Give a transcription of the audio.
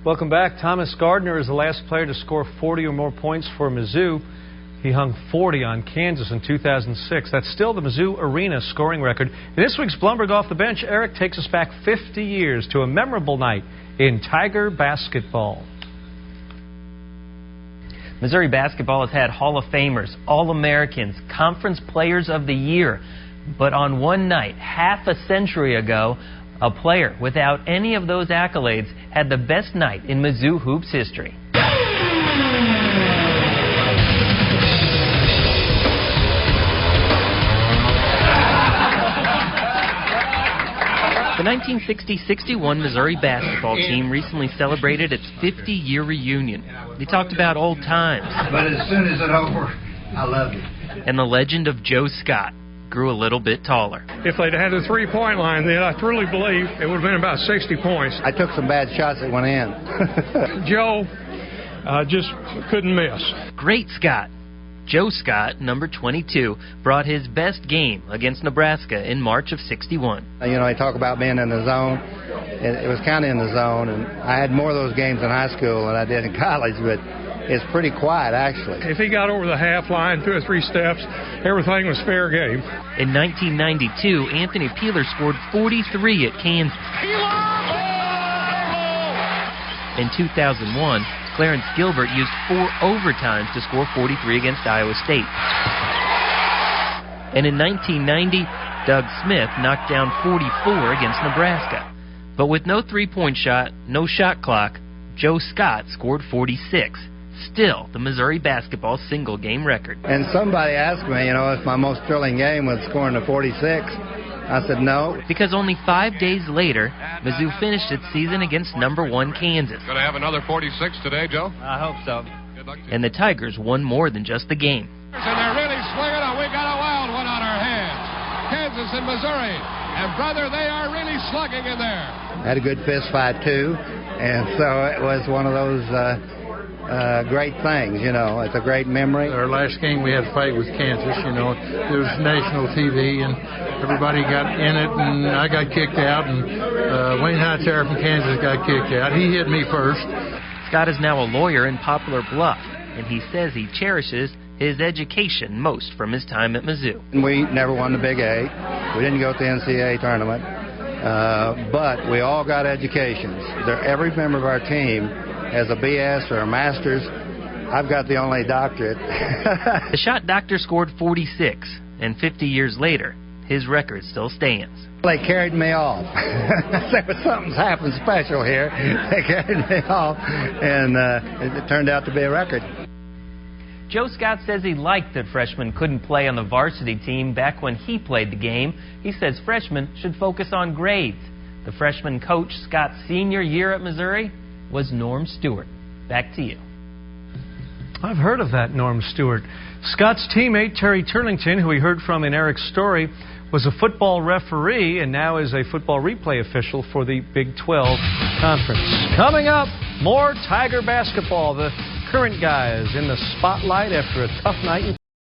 Welcome back. Thomas Gardner is the last player to score 40 or more points for Mizzou. He hung 40 on Kansas in 2006. That's still the Mizzou Arena scoring record. In this week's Blumberg Off the Bench, Eric takes us back 50 years to a memorable night in Tiger basketball. Missouri basketball has had Hall of Famers, All-Americans, Conference Players of the Year. But on one night, half a century ago, a player without any of those accolades had the best night in Mizzou hoops history. The 1960-61 Missouri basketball team recently celebrated its 50-year reunion. They talked about old times. But as soon as it's over, I loved it. And the legend of Joe Scott grew a little bit taller. If they'd had a three-point line, then I truly believe it would have been about 60 points. I took some bad shots that went in. Joe just couldn't miss. Great Scott. Joe Scott, number 22, brought his best game against Nebraska in March of '61. You know, they talk about being in the zone. It was kind of in the zone, and I had more of those games in high school than I did in college, but it's pretty quiet, actually. If he got over the half line 2 or 3 steps, everything was fair game. In 1992, Anthony Peeler scored 43 at Kansas. In 2001, Clarence Gilbert used 4 overtimes to score 43 against Iowa State. And in 1990, Doug Smith knocked down 44 against Nebraska. But with no three-point shot, no shot clock, Joe Scott scored 46. Still the Missouri basketball single-game record. And somebody asked me, you know, if my most thrilling game was scoring a 46. I said no. Because only 5 days later, Mizzou finished its season against number 1 Kansas. Going to have another 46 today, Joe? I hope so. Good luck to you. And the Tigers won more than just the game. And they're really swinging, and we got a wild one on our hands. Kansas and Missouri. And, brother, they are really slugging in there. Had a good fist fight, too. And so it was one of those great things, you know. It's a great memory. Our last game we had to fight with Kansas, you know. It was national TV, and everybody got in it, and I got kicked out, and Wayne Hightower from Kansas got kicked out. He hit me first. Scott is now a lawyer in Poplar Bluff, and he says he cherishes his education most from his time at Mizzou. We never won the Big 8. We didn't go to the NCAA tournament, but we all got educations. Every member of our team has a BS or a master's. I've got the only doctorate. The shot doctor scored 46, and 50 years later, his record still stands. They carried me off. Something's happened special here. They carried me off, and it turned out to be a record. Joe Scott says he liked that freshmen couldn't play on the varsity team back when he played the game. He says freshmen should focus on grades. The freshman coach Scott's senior year at Missouri was Norm Stewart. Back to you. I've heard of that Norm Stewart. Scott's teammate Terry Turlington, who we heard from in Eric's story, was a football referee and now is a football replay official for the Big 12 Conference. Coming up, more Tiger basketball. The current guys in the spotlight after a tough night in